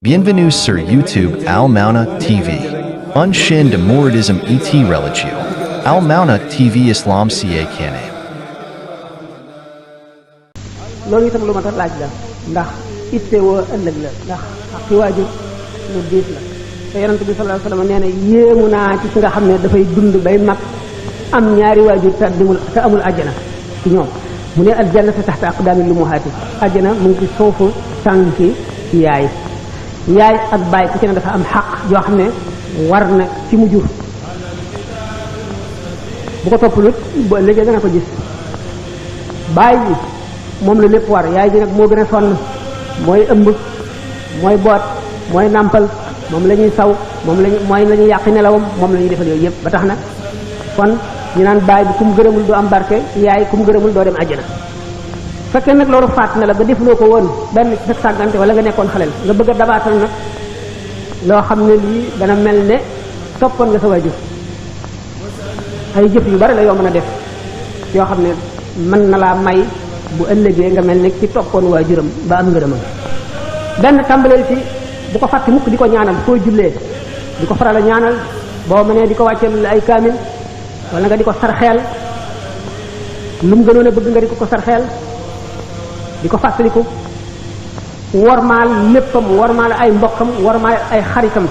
Bienvenue sur YouTube Al Mauna TV. Un chaîne de mouridisme et religieux. Al Mauna TV Islam ca kane. loolu itam lu ma tax laaj la ndax ittewoo ëllëg la ndax ci waajur lu diis la te yonent bi sallallahu alayhi wasallam nee na yéemu naa ci ki nga xam ne dafay dund bay mag am ñaari waajur te amul àjjana ci ñoom mu ne aljanna tahta aqdamil lummuhaati àjjana mu ngi ci suufu tànki yaay ak baay ku ci ne dafa am xaq yoo xam ne war na ci mu jur bu ko toppalut ba léegi dana ko gis baay ji moom la lépp war yaay ji nag moo gën a sonn mooy ëmb mooy boot mooy nàmpal moom la ñuy saw moom mooy la ñuy yàq nelawam moom la ñuy defal yooyu yëpp ba tax na kon ñu naan baay bi ku mu gërëmul doo am barke yaay ku mu gërëmul doo dem àjjana fekkee nag loolu faat na la ba defuloo ko woon benn sa sàggante wala nga nekkoon xalel nga bëgg a dabaatal nag loo xam ne lii dana mel ne toppoon nga sa waajur ay jëf yu bari la yoo mën a def yoo xam ne mën na laa may bu ëllëgee nga mel ne ci toppoon waajuram ba am ngërëmam benn tàmbaleel ci bu ko fàtte mukk di ko ñaanal foo jullee di ko faral a ñaanal boo mënee di ko wàcceel ay kaamil wala nga di ko sarxeel lu mu gënoon a bëgg nga di ko sarxeel di ko fàttaliku wormaal léppam wormaal ay mbokkam wormaal ay xaritam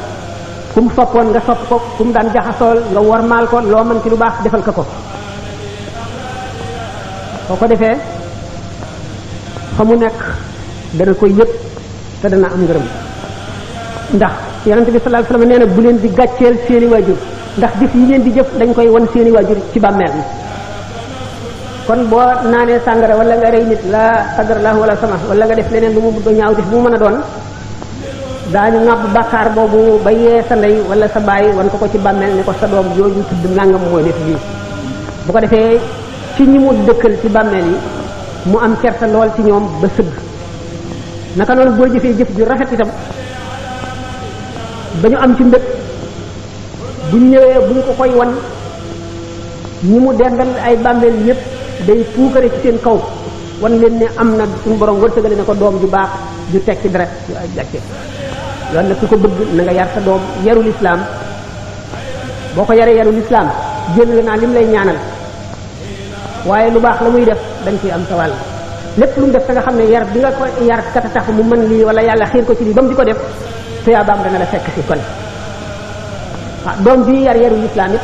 ku mu soppoon nga sopp ko ku mu daan jaxasool nga wormaal ko loo mën ci lu baax defal ko boo ko defee fa mu nekk dana koy yëpp te dana am ngërëm ndax yonent bi sallallahu alayhi wasallam nee na bu leen di gàcceel seeni waajur ndax jëf yi ngeen di jëf dañ koy wan seeni waajur ci bàmmeel mi kon boo naanee sàngara wala nga rey nit la qadarallahu wala sama wala nga def leneen lu mu ñaaw def bu mu mën a doon daañu ŋàbb bàkkaar boobu ba yee sa ndey wala sa baay wan ko ci bàmmeel ne ko sa doom jooju tudd nangam mooy def lii bu ko defee ci ñi mu dëkkal ci bàmmeel yi mu am kersa lool ci ñoom ba sëgg naka noonu boo jëfee jëf ju rafet itam ba ñu am ci mbëg bu ñu ñëwee bu ñu ko koy wan ñi mu dendal ay bàmmeel yépp day puukare ci seen kaw wan leen ne am na suñu borom wërsëgale ne ko doom ju baax ju tekki deret ju ay gàcce loolu nag ku ko bëgg na nga yar sa doom yarul islaam boo ko yaree yarul islaam jël naa lim lay ñaanal waaye lu baax la muy def dañ ciy am sa wàll lépp lu mu def te nga xam ne yar bi nga ko yar kata tax mu mën lii wala yàlla xiir ko ci lii ba mu di ko def tuyaabaam dana la fekk si kon doom bi yarul islaam it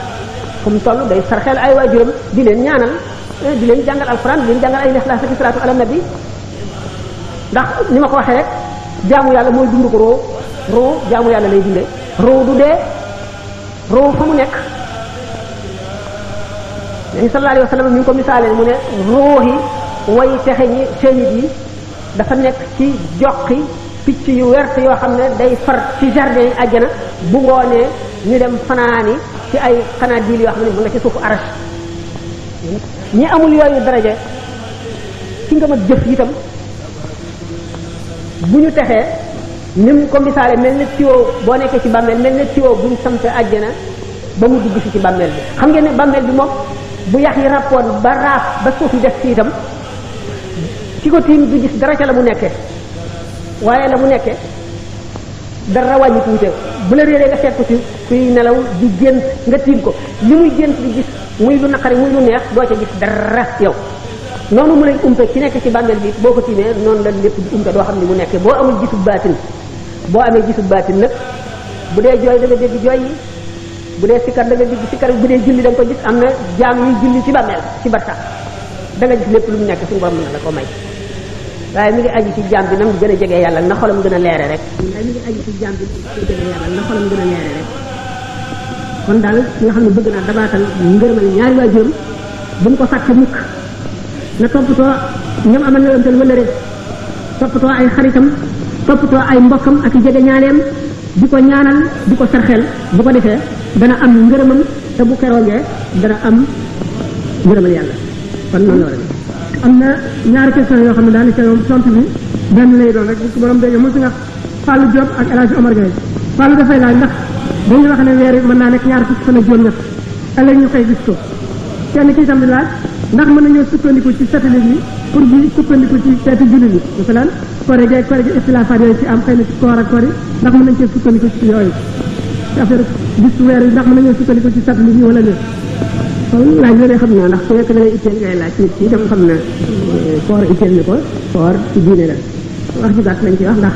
fu mu toll day sarxeel ay waajuram di leen ñaanal di leen jàngal alxuraan di leen jàngal ay lixlaas ak salaatu ala nabi ndax ni ma ko waxee rek jaamu yàlla mooy dund ko roo jaamu yàlla lay dundee roo du dee roo fa mu nekk nabi sallallahu alayhi wa sallam ñu ngi ko misaalee mu ne roohi way texe ñi seenit yi dafa nekk ci joqi picc yu wert yoo xam ne day far ci jardin yi àjjana bu ngoonee ñu dem fanaani ci ay xanaadil yoo xam ne mu nga ci suufu arash ñi amul yooyu daraja ci nga mat jëf itam bu ñu texee ni mu ko misaale mel ne tuyau boo nekkee ci bàmmeel mel ne tuyau bu ñu sampee àjjana ba mu dugg si ci bàmmeel bi xam ngeen ne bàmmeel bi moom bu yax yi rappoon ba raaf ba suuf yi def ci itam ci ko tiim du gis dara ca la mu nekkee waaye la mu nekkee dara wàññi tuuti bu la réeree nga seet ko ci kuy nelaw di gént nga tiim ko li muy gént di gis muy lu naqari muy lu neex doo ca gis dara yow noonu mu lay umpe ci nekk ci bàmmeel bi boo ko tiimee noonu la lépp di umpe doo xam ne mu nekkee boo amul gisub baatin boo amee gisub baatin nag bu dee jooy da nga dégg jooy yi bu dee sikkar da nga dégg sikkar bu dee julli da nga ko gis am na jaam yuy julli ci bàmmeel ci barsax da nga gis lépp lu mu nekk suñu borom mën na la ko may waaye mi ngi aju ci jaam bi nam gën a jege yàlla na xolam gën a leere rek waaye mi ngi aju ci jaam bi jege yàlla na xolam gën a leere rek kon daal nga xam ne bëgg naa dabaatal ngërëmal ñaari waajuram bu mu ko fàtte mukk na toppatoo ñoom amal na lamtal wala rek toppatoo ay xaritam toppatoo ay mbokkam ak i jege ñaaleem di ko ñaanal di ko sarxel bu ko defee dana am ngërëmam te bu keroogee dana am ngërëmal yàlla kon noonu la rek am na ñaari question yoo xam ne daanaka moom tontu bi benn lay doon rek bu ko borom déggee moom si nga Fallou Diop ak El Hadj Omar Gueye Fallou dafay laaj ndax dañuy wax ne weer yi mën naa nekk ñaar fukki fan ak juróom-ñett ëllëg ñu koy gis ko kenn ki itam di laaj ndax mën nañoo sukkandiku ci satellite yi pour di sukkandiku ci seeti jullit yi masalan koor gi istilaafaat yooyu ci am xëy na ci koor ak koor yi ndax mën nañ cee sukkandiku ci yooyu ci affaire bis weer yi ndax mën nañoo sukkandiku ci satellite yi wala lépp kon laaj la xam naa ndax ku nekk da ngay itteel ngay laaj nit ki dama xam ne koor itteel ni ko koor ci diine la wax ji gàtt lañ ci wax ndax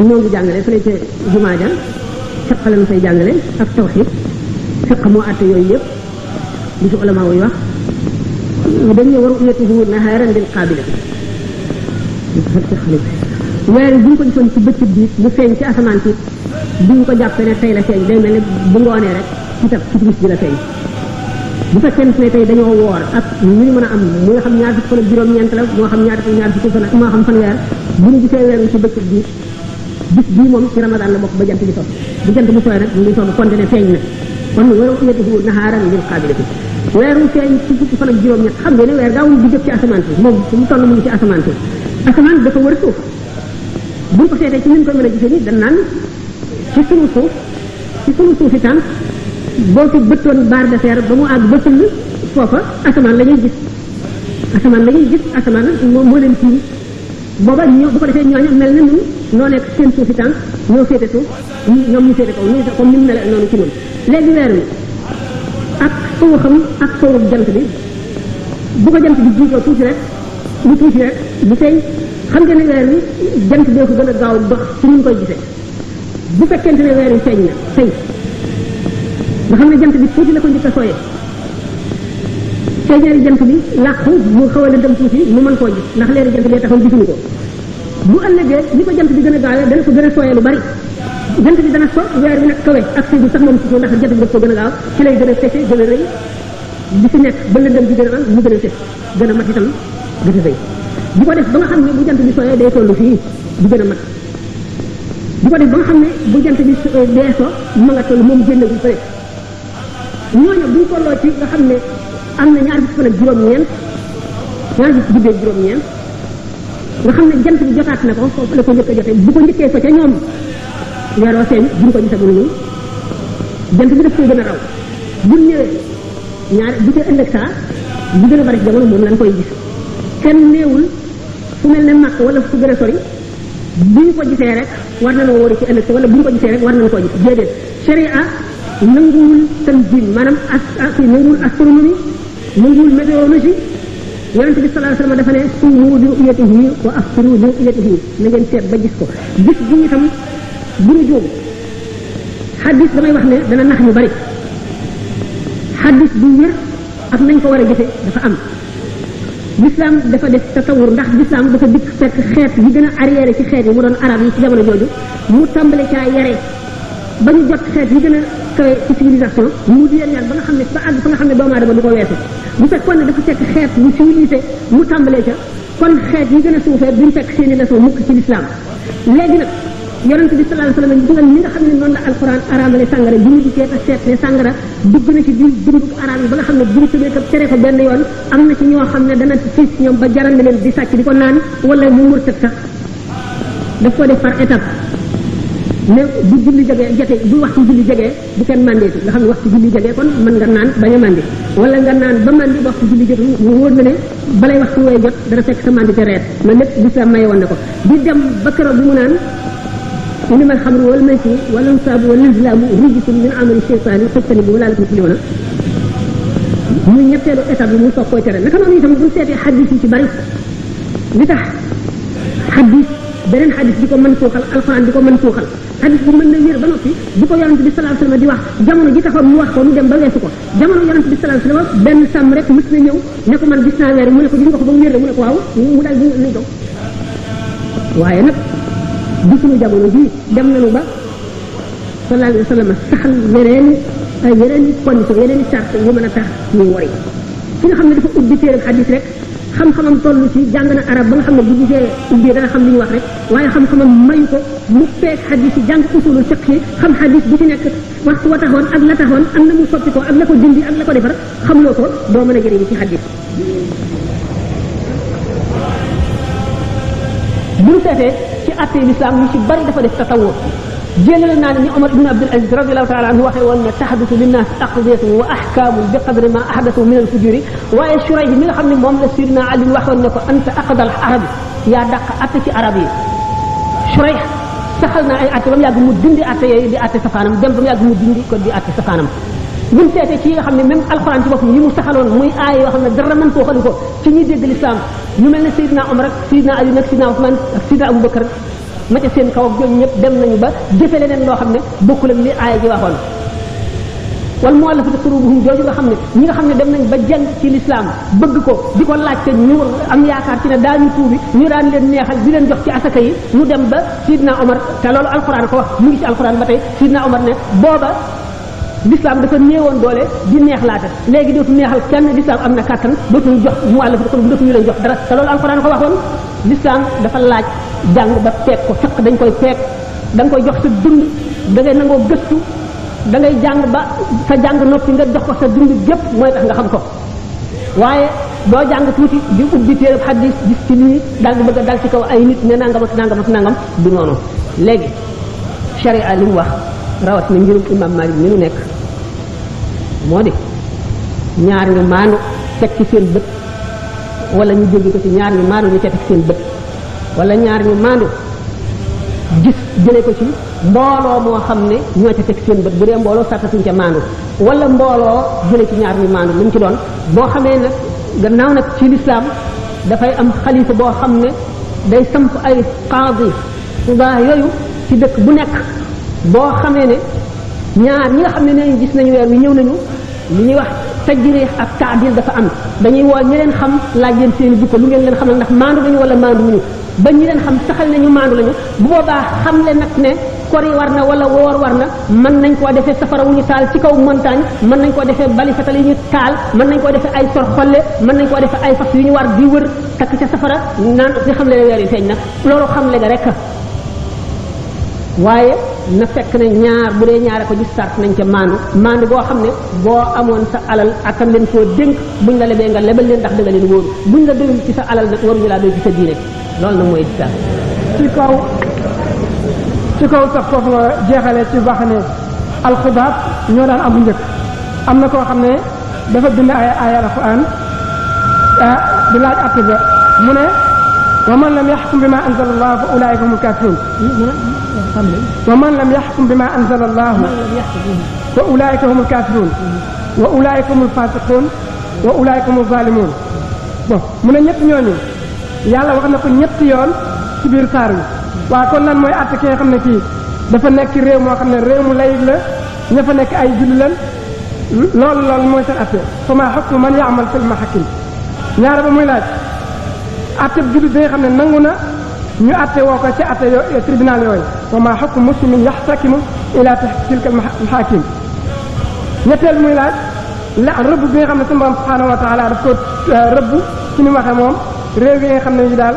ñoo ngi jàngale fële ca jumaa ja fiq lañ fay jàngale ak tawxiid fiq moo àtte yooyu yëpp li ci ulama yi wax dañ ne waru uyatuhu nahaaran bil qaabilati weer yi bu ñu ko gisoon ci bëccëg bi mu feeñ ci asamaan si duñ ko jàppee ne tey la feeñ day mel ne bu ngoonee rek ci timis bi la feeñ bu fekkee ne tey dañoo woor ak lu ñu mën a am mu nga xam ñaar fukki fan ak juróom-ñeent la moo xam ñaar fukki fan moo xam fanweer bu ñu gisee weer ci bëccëg bi bis bii moom ci ramadan la bokk ba jant bi so bu jant bi sooy rek mu ngi soog a compter ne feeñ na kon waru uyatuhu nahaaran bil qaabilati weeru feeñ ci fukki fan ak juróom-ñett xam ngeen ne weer gaawul di jëp ci asamaan si moom fu mu toll mu ngi ci asamaan si asamaan dafa wër suuf bu ñu ko seetee ci ni ñu koy mën a gisee ni dañ naan ci sunu suuf itam boo fi bëttoon barre de fer ba mu àgg ba fëll foofa asamaan la ñuy gis asamaan moo leen tiim booba ñoo bu ko defee ñooñu mel na ñun noo nekk seen suuf itam ñoo féete suuf ñoom ñu féete kaw ñu comme ni mu mel noonu ci ñun léegi weer wi ak sowu xam ak sowu jant bi bu ko jant bi jiitoo tuuti rek bu feeñ xam nga ne weer wi jant bee ko gën a gaaw dox ci ñu koy gisee bu fekkente ne weer wi feeñ na tey nga xam ne jant bi tuuti la ko njëkk a sooyee feeñaari jant bi làqu mu xaw a lëndëm tuuti mu mën koo gis ndax leeri jant bee taxoon gisuñu ko bu ëllëgee li ko jant bi gën a gaawee dana ko gën a sooyee lu bari jant bi dana so weer bi nag kawe ak sëy bi sax moom si ndax jant bi daf ko gën a gaaw ci lay gën a fese gën a rëy bi si nekk ba lëndëm bi gën a am mu gën a fes gën a mat itam gën a rëy di ko def ba nga xam ne bu jant bi sooyee day tollu fii di gën a mat di ko def ba nga xam ne bu jant bi dee so ma nga toll moom génnagul fële ñooñu buñ tolloo ci nga xam ne am na ñaar fukki fan ak juróom-ñeent ñaar fukki guddi ak juróom-ñeent nga xam ne jant bi jotaat na ko foofu la ko njëkk a jotee bu ko njëkkee fa ca ñoom weeroo feeñ buñ ko gisagul ñun jant bi daf koy gën a raw buñ ñëwee ñaar bu ca ëllëg saa bu gën a bari jamono moom lañ koy gis kenn néewul fu mel ne màkk wala fu gën a sori bu ñu ko gisee rek war nañoo wóori ci ëllëg sa wala bu ñu ko gisee rek war nañu koo gis déedéet sharia nanguwul tanjim maanaam nanguwul astronomie nanguwul météorologie yonente bi sallallahu alayhi wasallam dafa ne suumu li ru'yatihi wa aftiru li ru'yatihi na ngeen seet ba gis ko gis bi itam bu ñu jóom xaddis damay wax ne dana nax ñu bari xaddis bu wér ak nañ ko war a gisee dafa am l'islam dafa def tatawur ndax l'islam dafa dikk fekk xeet yi gën a arrière ci xeet yi mu doon arab yi ci jamono jooju mu tàmbale caa yare ba ñu jot xeet yi gën a kawe ci civilisation mu di leen yar ba nga xam ne ba àgg fa nga xam ne doomu aadama du ko weesu bu fekkoon ne dafa fekk xeet yu civilisé mu tàmbalee ca kon xeet yi gën a suufee duñ fekk seeni leçon mukk ci l'islam léegi nag yonent bi sallallahu alayhi wasallam dugal ni nga xam ne noonu la alquran araamale sàngara bi mu dikkee te seet ne sàngara dugg na ci biir dundug araam yi ba nga xam ne bu ñu tëbee ko tere ko benn yoon am na ci ñoo xam ne dana fis ñoom ba jaral na leen di sàcc di ko naan wala mu murtat sax daf ko def par étape ne bu julli jotee bu waxtu julli jegee bu kenn mandeeti nga xam ne waxtu julli jegee kon mën nga naan bañ a mandi wala nga naan ba mandi ba waxtu julli jot mu wóor na ne balay waxtu way jot dana fekk sa mandi te reet loolu lépp l'islam maye woon na ko di dem ba keroog bi mu naan إنما الخمر والميسر والأنصاب والأزلام رجس من عمل الشيطان فاجتنبوه لعلكم تفلحون muy ñetteelu étape bi mu soog koy tere naka noonu itam bu seetee xadis yi ci bari li tax xadis beneen xadis di ko mën suuxal alxuraan di ko mën suuxal xadis bi mën na wér ba noppi bu ko yonent bi sallallahu alayhi wasallam di wax jamono ji taxoon mu wax ko mu dem ba weesu ko jamono yonent bi sallallahu alayhi wasallam benn sàmm rek mës na ñëw ne ko man gis naa weer mu ne ko gis nga ko ba mu wér mu ne ko waaw mu daal di nañ ko waaye nag bi suñu jamono ji dem nañu ba sallallahu alayhi wasallam saxal yeneen i condition yeneen i charte yu mën a tax ñuy wari ki nga xam ne dafa ubbi téere xadis rek xam-xamam toll ci jàng na arab ba nga xam ne bu gisee ubbi dana xam li ñu wax rek waaye xam-xamam mayu ko mu peeg xadis yi jàng usulul fiqh yi xam xadis bu ci nekk waxtu wa taxoon ak la taxoon ak na mu soppi ko ak la ko dindi ak la ko defar xamloo ko doo mën a jëriñu ci xadis bu ñu seetee ci àtte l'islam ñu ci bari dafa def tatawur jëlale naa ne ni Omar ibn Abdul Aziz radiyallahu taala anhu waxee woon ne taxaddusu linnaas aqdiyatun wa ahkaamun bi qadri ma ahdathu min al fujuri waaye Shurayh mi nga xam ne moom la Sidina Ali waxoon ne ko anta aqdal arabi yaa dàq atte ci arab yi Shurayh saxal na ay atte ba mu yàgg mu dindi atte yooyu di atte safaanam dem ba mu yàgg mu dindi ko di atte safaanam buñ seetee ci yi nga xam ne même alxuraan ci boppam yi mu saxaloon muy aaya yoo xam ne dara mën koo xali ko ci ñuy dégg lislaam ñu mel ne Seydina Omar ak Seydina Ali nag Seydina Ousmane ak Seydina Aboubacar ma ca seen kaw ak ñoom ñëpp dem nañu ba jëfe leneen loo xam ne bokkul ak li aaya ji waxoon wal mu'allafati qulubuhum jooju nga xam ne ñi nga xam ne dem nañ ba jàng ci lislaam bëgg ko di ko laajte ñu am yaakaar ci ne daañu tuubi ñu daan leen neexal di leen jox ci asaka yi ñu dem ba Seydina Omar te loolu alxuraan ko wax mu ngi ci alxuraan ba tey Seydina Omar ne booba l'islam dafa néewoon doole di neex laata léegi dootu neexal kenn l'islam am na kàttan dootuñu jox mu àll fa kon dootuñu leen jox dara te loolu alxuraan ko waxoon l'islam dafa laaj jàng ba peeg ko fekk dañ koy peeg da nga koy jox sa dund da ngay nangoo gëstu da ngay jàng ba sa jàng noppi nga jox ko sa dund gépp mooy tax nga xam ko waaye doo jàng tuuti di ubbi téereb xadis gis ci lii daal di bëgg a dal ci kaw ay nit ne nangam ak nangam ak nangam du noonu léegi sharia li mu wax rawat na ngirum imam Malik mi nu nekk moo di ñaar ñu maandu teg ci seen bët wala ñu jóge ko ci ñaar ñu maandu ñu teg ci seen bët wala ñaar ñu maandu gis jëlee ko ci mbooloo moo xam ne ñoo ca teg seen bët bu dee mbooloo sartatuñ ca maandu wala mbooloo jëlee ci ñaar ñu maandu lu mu ci doon boo xamee nag gannaaw nag ci lislaam dafay am xalifa boo xam ne day samp ay qaadi suba yooyu ci dëkk bu nekk boo xamee ne ñaar ñi nga xam ne nee gis nañu weer wi ñëw nañu li ñuy wax tajriix ak taadil dafa am dañuy woo ñi leen xam laaj leen seen jikko lu ngeen leen xamal ndax maandu lañu wala maandu wuñu ba ñi leen xam saxal nañu maandu lañu bu boobaa xam le nag ne kori war na wala woor war na mën nañ koo defee safara wu ñu taal ci kaw montagne mën nañ koo defee bali fetal yi ñu taal mën nañ koo defee ay sor xolle mën nañ koo defee ay fas yu ñu war di wër takk ca safara naan di xam le ne weer yi feeñ na loolu xam le ga rek waaye na fekk ne ñaar bu dee ñaare ko gis sart nañ ca maandu boo xam ne boo amoon sa alal atam leen koo dénk buñ la lebee nga lebal leen ndax dëgga leen wóoru buñ la doyul ci sa alal nag waruñu laa doy ci sa diine loolu nag mooy disa ci kaw sax foofu nga jeexalee ci wax ne alxudaat ñoo daan am bu njëkk am na koo xam ne dafa bind ay alquran di laaj atte ba mu ne wa man lam yaxkum bi ma anzala allahu fa ulaika humul kafirun wa man lam yaxkum bi ma anzala allahu fa ulaika humul kafirun wa ulaika humul fasiqun wa ulaika humul zalimun bon mu ne ñett ñooñu yàlla wax na ko ñetti yoon ci biir saar wi waaw kon lan mooy àtte ki nga xam ne kii dafa nekk ci réew moo xam ne réew mu layig la ña fa nekk ay julli lan loolu mooy seen àtte fa maa hukmu man ya'mal fil mahakim ñaara ba muy laaj àtte jullit bi nga xam ne nangu na ñu àtte woo ko ci àtte tribunal yooyu wa maa hukmu muslimin yahtakimu ila tilka al mahakim ñetteel muy laaj la rëbb bi nga xam ne sunu Boroom subhanahu wa taala daf ko rëbb ci ni mu waxee moom réew yi nga xam ne yi daal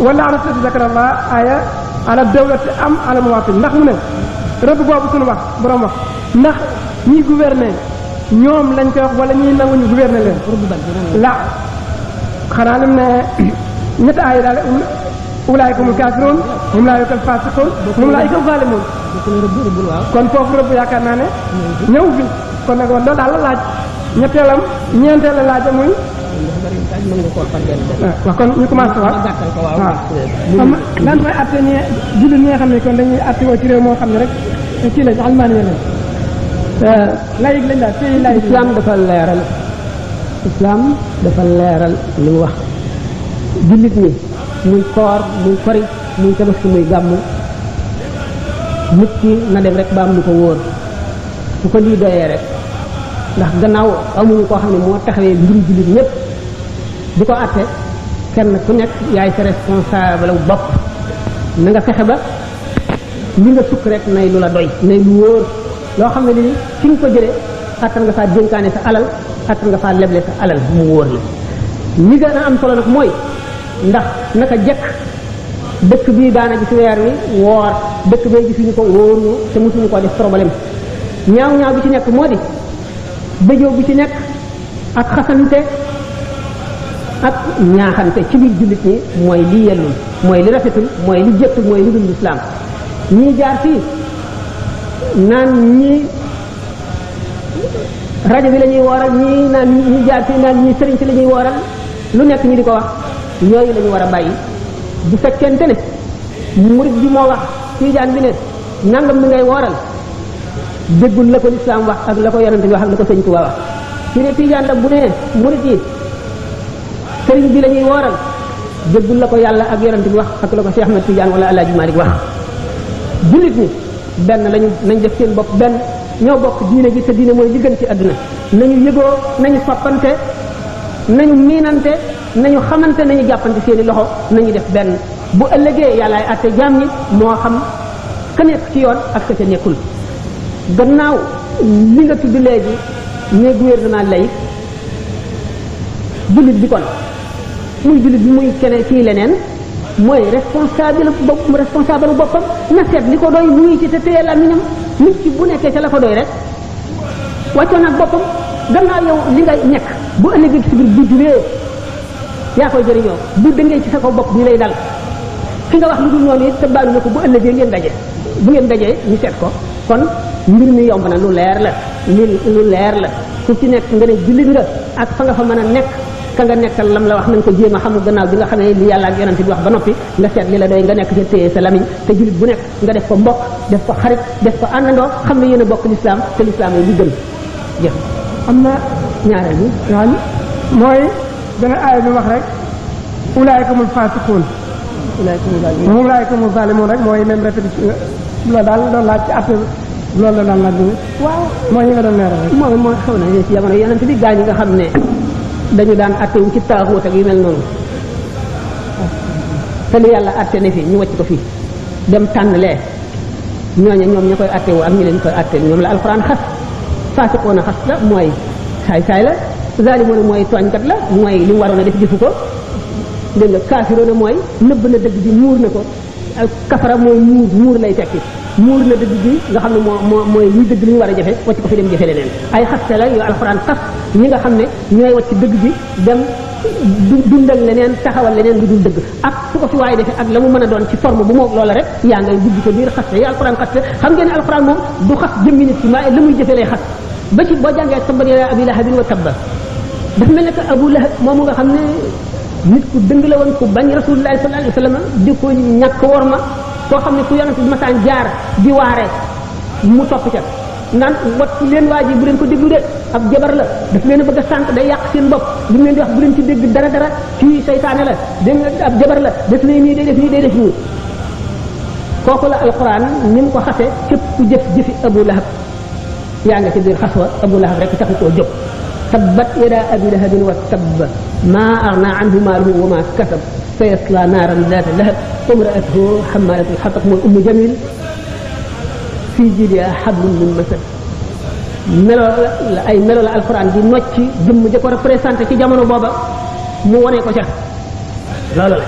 wala arastati zakarallah aya ala dawlati am ala muwatin ndax mu ne rëbb boobu suñu wax borom wax ndax ñi gouverner ñoom lañ koy wax wala ñi nanguñu gouverner leen la xanaa lim ne ñetti aaya daal ulaayika humul kaafiruun hum ulaayika al faasiquun hum ulaayika al zaalimuun kon foofu rëbb yaakaar naa ne ñëw fi kon nag loolu daal la laaj ñetteelam ñeenteel la laaj muy waaw kon ñu commencé waaw lan mooy atte ñi jullit ñi nga xam ne kon dañuy atte woo ci réew moo xam ne rek kii lañ almaani lañ layig lañ daal fii layig islam dafa leeral li mu wax jullit ñi muy koor muy kori muy tabaski muy gàmmu nit ki na dem rek ba am lu ko wóor su ko lii doyee rek ndax gannaaw amuñu koo xam ne moo taxawee mbiru jullit ñëpp di ko àtte kenn ku nekk yaay sa responsable bopp na nga fexe ba li nga sukk rek nay lu la doy nay lu wóor loo xam ne lii fi nga ko jëlee attan nga faa dénkaane sa alal attan nga faa leble sa alal mu wóor la li gën a am solo nag mooy ndax naka jekk dëkk bii daana gis weer wi woor dëkk bee gisuñu ko wóoruñu te mosuñu ko def problème ñaaw bi ci nekk moo di bëjoo bu ci nekk ak xasante ak ñaaxante ci biir jullit ñi mooy li yellul mooy li rafetul mooy li jëttul mooy li dul lislaam ñii jaar fii naan ñii rajo bi la ñuy wooral ñii naan ñii jaar fii naan ñii sëriñ si la ñuy wooral lu nekk ñi di ko wax yooyu la ñu war a bàyyi bu fekkente ne murid bi moo wax tijaan bi ne nangam mi ngay wooral déggul la ko lislaam wax ak la ko yonent bi wax ak la ko sëñ Tuubaa wax ci ne tijaan la bu ne murid yi sëriñ bi la ñuy wooral déggul la ko yàlla ak yonent bi wax ak la ko Cheikh Ahmed Tidiane wala Alaaji Malik wax jullit ñi benn lañu nañ def seen bopp benn ñoo bokk diine ji te diine mooy li gën ci àdduna nañu yëgoo nañu soppante nañu miinante nañu xamante nañu jàppante seeni loxo nañu def benn bu ëllëgee yàllaay àtte jaam ñi moo xam ka nekk ci yoon ak ka ca nekkul gannaaw li nga tudd léegi ne gouvernement laïque jullit bi kon muy jullit bi muy keneen kii leneen mooy responsable boppam na seet li ko doy muy ci te téye làmmiñam nit ci bu nekkee ca la ko doy rek wàccoon ak boppam gannaaw yow li nga nekk bu ëllëgee ci biir bu jubee yaa koy jëriñoo bu dëngee ci sa kaw bopp bi lay dal ki nga wax lu dul noonu it te baalu na ko bu ëllëgee ngeen daje bu ngeen dajee ñu seet ko kon mbir mi yomb na lu leer la lu leer la ku ci nekk nga ne jullit nga ak fa nga fa mën a nekk ka nga nekkal lam la wax nañ ko jéem a xamul gannaaw bi nga xamee li yàlla ak yonent bi wax ba noppi nga seet li la doy nga nekk ci téye sa lamiñ te jullit bu nekk nga def ko mbokk def ko xarit def ko àndandoo xam ne yéen a bokk lislaam te lislaam yi li gën jëf am na ñaareel bi waaw mooy benn aaya bi wax rek ulaayikumul faasiquun ulaayikumul zaalimuun rek mooy même répétition loolu daal doon laaj ci atte loolu la daan laaj bi waaw mooy yi nga doon leeral rek mooy xew na ci jamono yonent bi gaa ñi nga xam ne dañu daan atte wu ci taaxuut ak yu mel noonu te lu yàlla atte ne fi ñu wàcc ko fii dem tànn lee ñooña ñoom ña koy atte wu ak ñi leen koy atte ñoom la alxuraan xas faasiqoona xas la mooy saay-saay la zaalimoona mooy tooñkat la mooy li mu waroon a def jëfu ko dégg nga kaafiroona mooy nëbb na dëgg bi muur na ko kafara mooy muur lay tekki muur na dëgg bi nga xam ne mooy luy dëgg li ñu war a jafe wàcc ko fi dem jafe leneen ay xaste la yu alxuraan xas ñi nga xam ne ñooy wàcc dëgg bi dem dundal leneen taxawal leneen lu dul dëgg ak su ko fi waaye defee ak la mu mën a doon ci forme bu moom loola rek yaa ngay dugg ko biir xaste yi alxuraan xaste xam ngeen ne alxuraan moom du xas jëmmi nit ki waaye la muy jëfe lay xas ba ci boo jàngee tabbat yadaa abii lahabin wa tabba dafa mel ne que Abu Lahab moomu nga xam ne nit ku dëng la woon ku bañ Rasulullah sallallahu alayhi wa sallam di ko ñàkk worma koo xam ne fu yonent bi masaan jaar di waare mu topp ca naan wat leen waa ji bu leen ko déglu de ab jabar la daf leen a bëgg a sànq day yàq seen bopp li mu leen di wax bu leen ci dégg dara kii seytaane la dégg nga ab jabar la def na nii day def nii day def nii kooku la alquran ni mu ko xase képp ku jëfi Abu Lahab yaa nga ci biir xaswa Abu Lahab rek taxu koo jóg tabbat yadaa abii lahabin wa tabb maa aghnaa anhu maaluhu wa maa kasab sayaslaa naaran zaata lahab wa imra'atuhu hammaalatal hatab mooy Ummu Jamil fii jiidihaa hablum min masad melo la alquran di nocci jëmm ja ko représenté ci jamono booba mu wone ko ca loolu la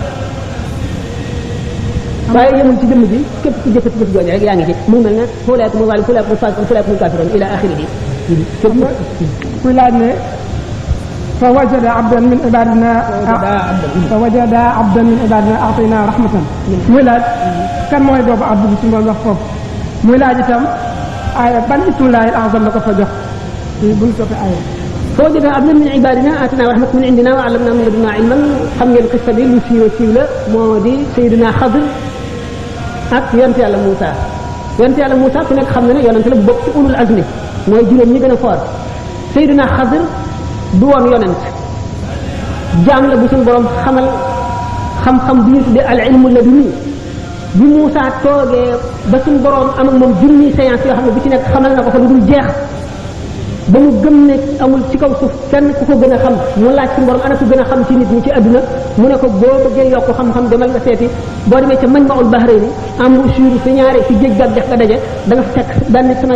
waaye yemul ci jëmm ji képp ku jëfati jëf jooju rek yaa ngi ci mu mel ne ulaa'ikumul zaalimuun ulaa'ikumul faasiquun ulaa'ikumul kaafiruun ila axirihi kuy laaj ne fa wajada abdan min ibadina a'taynaa rahmatan muy laaj kan mooy boobu abdu bi ci ngoon wax foofu muy laaj itam aaya ban ismullaahil a'zam la ko fa jox buñ toppee aaya fa wajada abdan min ibadina a'taynaa rahmatan min indina wa 'allamnaahu min ladunnaa ilman xam ngeen xista bi lu siiw la moo di Seydina Xadir ak yonent yàlla Muusa ku nekk xam na ne yonent la bokk ci ulul azmi mooy juróom ñi gën a foor Seydina Xadir du woon yonent jaam la bu suñu borom xamal xam-xam bi ñu tuddee al ilmu laduni bi Muusa toogee ba suñu borom am ak moom junni séance yoo xam ne bu ci nekk xamal na ko fa lu dul jeex ba mu gëm ne amul ci kaw suuf kenn ku ko gën a xam mu laaj suñu borom ana ku gën a xam ci nit ñi ci àdduna mu ne ko boo bëggee yokk xam-xam demal nga seeti boo demee ca Majma'ul Bahrayni am suuru fi ñaare fi géej gàtt def nga daje da nga fekk benn sama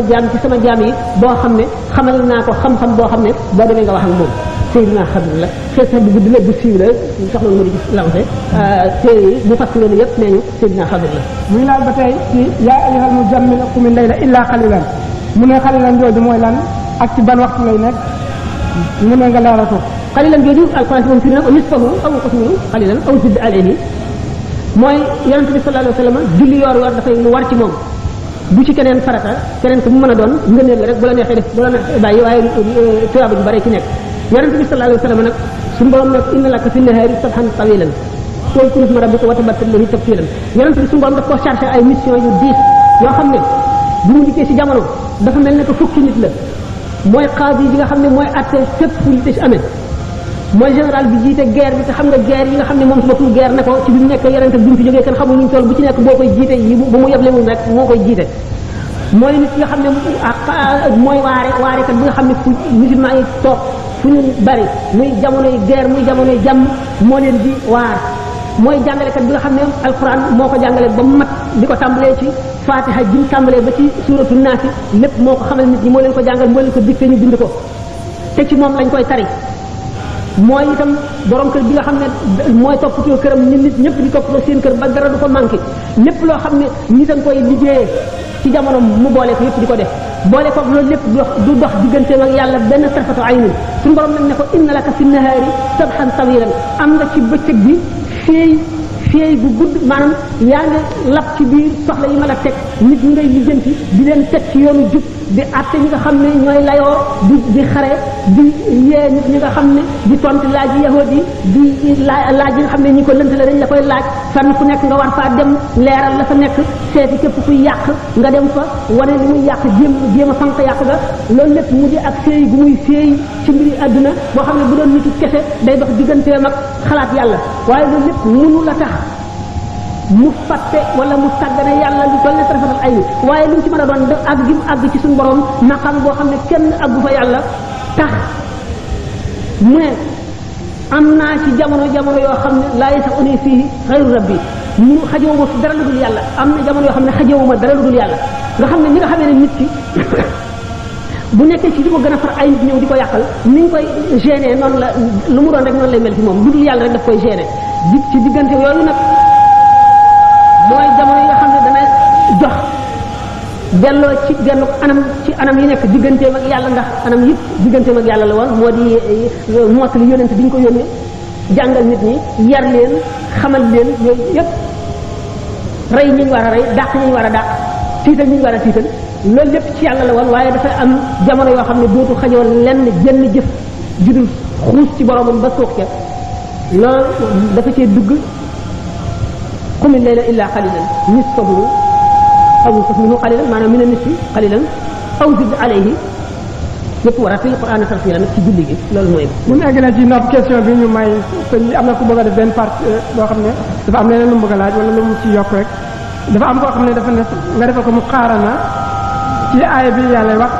jaam yi boo xam ne xamal naa ko xam-xam boo xam ne boo demee nga wax ak moom Seydina Xadir la xeet sax bu gudd la bu siiw la sax loolu moo di gis lancé te mu fas loolu yëpp nee ñu Seydina Xadir la muy laaj ba tey ci yaa ayyuhal muzammil qumil layla illaa qalilan mu ne qalilan jooju mooy lan ak ci ban waxtu lay nekk mu ne nga leeral ko qalilan jooju alquran moom firi na ko nisfahu aw inqus minhu qalilan aw zid alayhi mooy yonente bi sallallahu alayhi wasallam julli yor dafay lu war ci moom bu ci keneen farata keneen ku mu mën a doon ngëneel la rek bu la neexee def bu la neexee bàyyi waaye tuyaaba ju bare ci nekk yonente bi sallallahu alayhi wasallam nag suñu borom nag inna laka fi nahaari sabhan tawilan wazkur isma rabbika wa tabattal ilayhi tabtilan yonente bi suñu borom daf koo chargé ay mission yu diis yoo xam ne bu mu dikkee ci jamono dafa mel ne que fukki nit la mooy qaadi bi nga xam ne mooy atte fépp fu nit ci amee mooy général bi jiite guerre bi te xam nga guerre yi nga xam ne moom si boppam guerre na ko ci bi mu nekk yonente bi mu fi jógee kenn xamul luñ toll bu ci nekk boo koy jiite yi bu mu yeblewul rek moo koy jiite mooy nit nga xam ne mooy waarekat bi nga xam ne fu musulman yi toog fu ñu bari muy jamonoy guerre muy jamonoy jàmm moo leen di waar mooy jàngalekat bi nga xam ne alquran moo ko jàngale ba mu mat di ko tàmbalee ci fatiha ji mu tàmbalee ba ci suratu naasi lépp moo ko xamal nit ñi moo leen ko jàngal moo leen ko dicté ñu bind ko te ci moom lañ koy tari mooy itam borom kër bi nga xam ne mooy toppatoo këram ni nit ñëpp di toppatoo seen kër ba dara du ko manqué lépp loo xam ne nit a nga koy liggéeyee ci jamono mu boole ko yëpp di ko def boole ko loolu lépp du dox digganteem ak yàlla benn tarfatu aynin suñu borom nag ne ko inna laka fi nahaari sabhan tawilan am nga ci bëccëg bi féey bu gudd maanaam yaa ngi lab ci biir soxla yi ma la teg nit ñi ngay lijjanti di leen teg ci yoonu jub di àtte ñi nga xam ne ñooy layoo di xare di yee nit ñi nga xam ne di tontu laaj yi yahud yi di laaj yi nga xam ne ñi ko lënt la dañ la koy laaj fenn fu nekk nga war faa dem leeral la fa nekk seeti képp kuy yàq nga dem fa wane li muy yàq jéem a fanq yàq ga loolu lépp mu di ak féey gu muy féey ci mbiri àdduna boo xam ne bu doon nitu kese day dox digganteem ak xalaat yàlla waaye loolu lépp mënu la tax mu fàtte wala mu sàggane yàlla lu toll ne tarafatal ay waaye lu mu ci mën a doon da àgg gi mu àgg ci suñu borom maqam boo xam ne kenn àggu fa yàlla tax mu ne am naa ci jamono yoo xam ne laa yasa une fii xayru rabbi mu xajowuma fi dara lu dul yàlla am na jamono yoo xam ne xajowuma dara lu dul yàlla nga xam ne ñi nga xamee ne nit ki bu nekkee ci di ko gën a far ay nit ñëw di ko yàqal ni ñu koy gêner noonu la lu mu doon rek noonu lay mel ci moom lu dul yàlla rek daf koy gêner di ci diggante yooyu nag mooy jamono yi nga xam ne dana jox delloo ci genn anam yi nekk digganteem ak yàlla ndax anam yëpp digganteem ak yàlla la woon moo di mottali yónent bi ñu ko yónnee jàngal nit ñi yar leen xamal leen yooyu yëpp rey ñi ñu war a rey dàq ñi ñu war a dàq tiital ñi ñu war a tiital loolu lépp ci yàlla la woon waaye dafay am jamono yoo xam ne dootu xajoo lenn jënn jëf judul xuus ci boromam ba suux ca loolu dafa cee dugg qum al-layla illa qalilan nisfahu aw inqus minhu qalilan maanaam min an-nisfi qalilan aw zid alayhi yëpp war a fi Qur'an tartiila nag ci julli gi loolu mooy. bu ñu egg na ci nopp question bi ñu may sëñ am na ku bëgg a def benn partie boo xam ne dafa am leneen lu mu bëgg a laaj wala lu mu ci yokk rek dafa am koo xam ne dafa ne nga defal ko mu xaarana ci aaya bi yàlla wax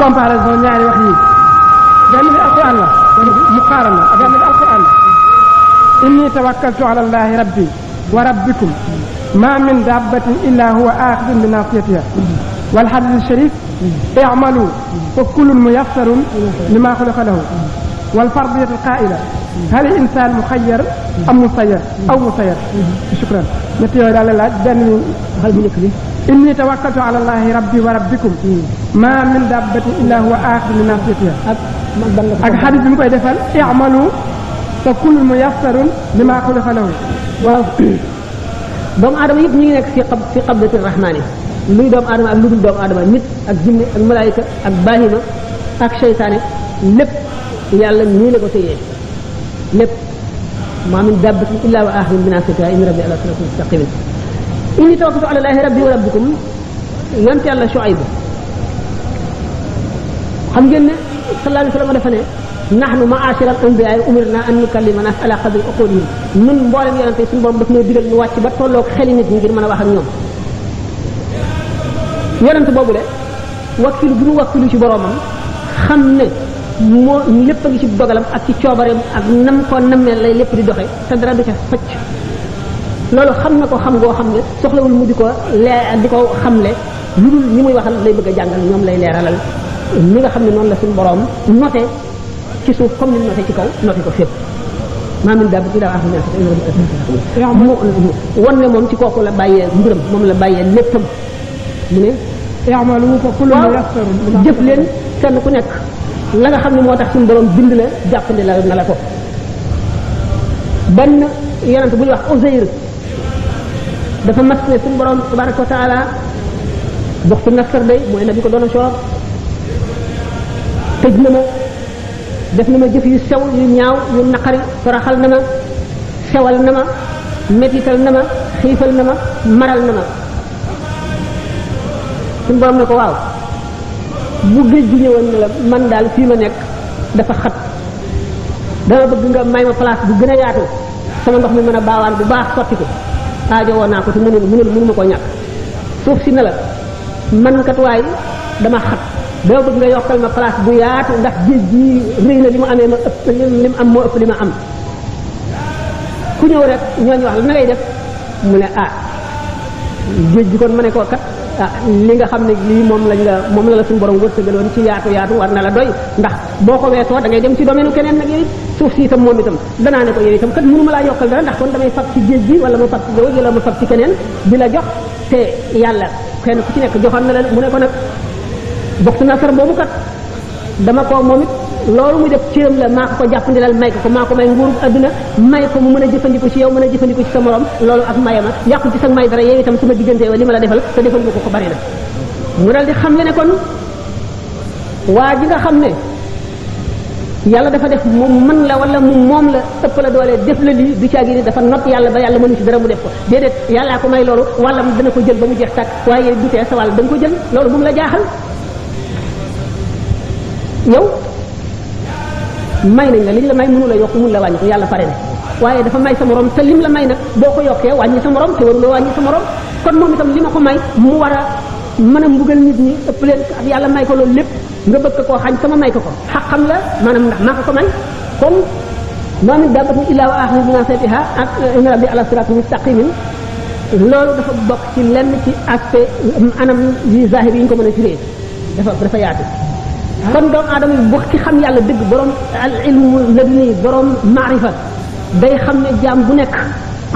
comparaison ñaari wax yi benn bi alquran la mu xaarana benn bi alquran la inni tawakkaltu ala allahi rabbi wa rabbikum ma min dabbatin illa huwa akhidun bi nasiyatiha wal hadith sharif i'malu fa kullun muyassarun lima khalaqa lahu wal fardiyatu qa'ila hal insan mukhayyar am musayyar aw musayyar shukran ñetti yooyu daal la laaj benn xal bu njëkk bi inni tawakkaltu ala allahi rabbi wa rabbikum ma min dabbatin illa huwa akhidun bi nasiyatiha ak hadith bi mu koy defal i'malu fa kullun muyassarun lima khalaqa lahu waaw doomu aadama yëpp ñu ngi nekk fi qabdati rahmani luy doomu aadama ak lu dul doomu aadama nit ak jinne ak malaayika ak bahima ak seytaane lépp yàlla nii la ko téyee lépp ma min dabbatin illa wa akhidun bi nasiyatiha inna rabbi ala siratin mustaqim inni tawakkaltu ala allahi rabbi wa rabbikum yonent yàlla Shuayb xam ngeen ne sallallahu alayhi wa sallam dafa ne nahnu ma'ashira al-anbiya umirna an nukallima nas ala qadri uqulihim ñun mboolem yonente suñu borom daf ñoo digal ñu wàcc ba tolloog xeli nit ñi ngir mën a wax ak ñoom yonente boobu le wakkilu bi mu wakkilu ci boromam xam ne moo lépp a ngi ci dogalam ak ci coobareem ak nam ko nammee lay lépp di doxe te dara du ca facc loolu xam na ko xam ngoo xam ne soxlawul mu di ko di ko xamle lu dul ñi muy waxal lay bëgg a jàngal ñoom lay leeralal ni nga xam ne noonu la suñu borom noté ci suuf comme ni noté ci kaw noté ko fépp maa min dabbatin illa mu wan ne moom ci kooku la bàyyee mbiram moom la bàyyee léppam mu ne i'malu fa kullun muyassarun jëf leen kenn ku nekk la nga xam ne moo tax suñu borom bind la jàppandi la na la ko benn yonent bu ñuy wax Uzayr dafa mas ne suñu borom tabaraka wa taala doxtu nasar day mooy na bi ko doon a soor tëj na ma def na ma jëf yu sew yu ñaaw yu naqari toraxal na ma sewal na ma mettital na ma xiifal na ma maral na ma suñu borom ne ko waaw bu géej gi ñëwoon ne la man daal fii ma nekk dafa xat dama bëgg nga may ma place bu gën a yaatu sama ndox mi mën a baawaan bu baax sotti ko aajo woon naa ko te mënu ma koo ñàkk suuf si ne la man kat waay dama xat dama bëgg nga yokkal ma place bu yaatu ndax géej gi rëy na li mu amee ma ëpp li mu am moo ëpp li ma am ku ñëw rek ñooñu wax la na ngay def mu ne géej gi kon ma ne ko kat li nga xam ne lii moom la suñu borom wërsëgaloon ci yaatu yaatu war na la doy ndax boo ko weesoo da ngay dem ci domaine keneen nag yooyu suuf si itam moom itam danaa ne ko yooyu itam kat mënu ma laa yokkal dara ndax kon damay fab ci géej gi wala ma fab ci jaww ji wala ma fab ci keneen di la jox te yàlla kenn ku ci nekk joxoon na la mu ne ko nag bokk na sar boobu kat dama ko moom it loolu muy def cëram la maa ko jàppandilal may ko maa ko may nguuru adduna may ko mu mën a jëfandiku ci yow mën a jëfandiku ci sa morom loolu ak mayama yàqu ci sa may dara yow itam su ma diggante li ma la defal te defal ma ko bari na mu dal di xam le ne kon waa ji nga xam ne yàlla dafa def moom mën la wala moom la ëpp la doole def la lii du caagi ni dafa not yàlla ba yàlla mënu ci dara mu def ko déedéet yàllaa ko may loolu wala dana ko jël ba mu jeex tàkk waaye du tee sa wàll da nga ko jël loolu bu mu la jaaxal yow may nañ la liñ la may mënu la yokk mënu la wàññi ko yàlla pare na waaye dafa may sa morom te lim la may nag boo ko yokkee wàññi sa morom te waruloo wàññi sa morom kon moom itam li ma ko may mu war a mën a mbugal nit ñi ëpp leen ak yàlla may ko loolu lépp nga bëgg koo xañ sama may ko xaqam la maanaam ndax maa ko may comme maa min dabbatin illaa wa aaxiru bi naasiyatihaa ak inna rabbi ala siraatin mustaqimin loolu dafa bokk ci lenn ci aspect anam yi zahir yi ñu ko mën a firee dafa yaatu kon doomu aadama yi bu ci xam yàlla dëgg borom al ilmu laduni borom maarifa day xam ne jaam bu nekk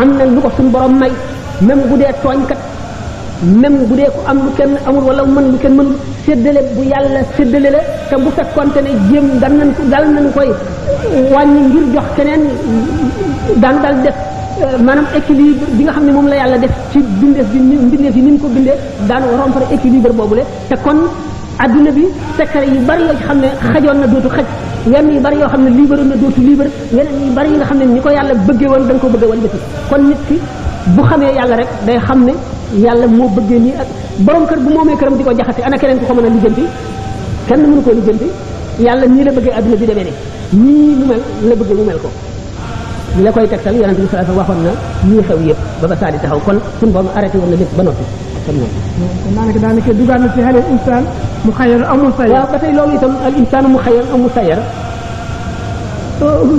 am na lu ko suñu borom may même bu dee tooñkat même bu dee ku am lu kenn amul wala mën lu kenn mënul séddale bu yàlla séddale la te bu fekkonte ne jéem dal nañ koy wàññi ngir jox keneen daan dal def maanaam équilibre bi nga xam ne moom la yàlla def ci bindeef yi ni ñu ko bindee daan rompre équilibre boobule te kon adduna bi secret yu bari yoo xam ne xajoon na dootu xaj yenn yu bari yoo xam ne libre na dootu libre yeneen yu bari yi nga xam ne ni ko yàlla bëggee woon da nga ko bëggee woon bëti kon nit ki bu xamee yàlla rek day xam ne yàlla moo bëggee nii ak borom kër bu moomee këram di ko jaxase ana keneen ku ko mën a lijjanti kenn mënu koo lijjanti yàlla nii la bëggee adduna bi demee ne nii mu mel la bëggee mu mel ko li la koy tegtal yonente bi sallallahu alayhi wasallam waxoon na ñii xew yëpp ba saa di taxaw kon suñu borom arrêté woon na lépp ba noppi daanaka dugaat na ci xale insaan mu xayar amul sayar waaw ba tey loolu itam al insaan mu xayar amul sayar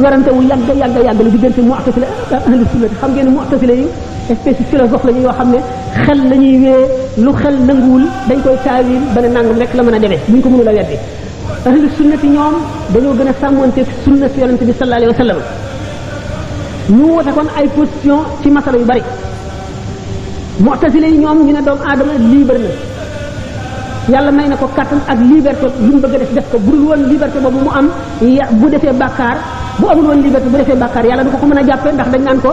werante wu yàgg la diggante mu'tazila ak ahlu sunnati xam ngeen ne mu'tazila yi espèce philosophe la ñu yoo xam ne xel la ñuy wee lu xel nanguwul dañ koy taawil ba ne nangam rek la mën a demee buñ ko mënul a weddi ahlu sunnati ñoom dañoo gën a sàmmonteeg sunna si yonente bi sallallahu alayhi wa sallam ñu wote kon ay position ci masala yu bari mu'tazila yi ñoom ñu ne doomu aadama libre na yàlla may na ko kàttan ak liberté lu mu bëgg a def ko bu dul woon liberté boobu mu am bu defee bàkkaar bu amul woon liberté bu defee bàkkaar yàlla du ko mën a jàppee ndax dañ naan ko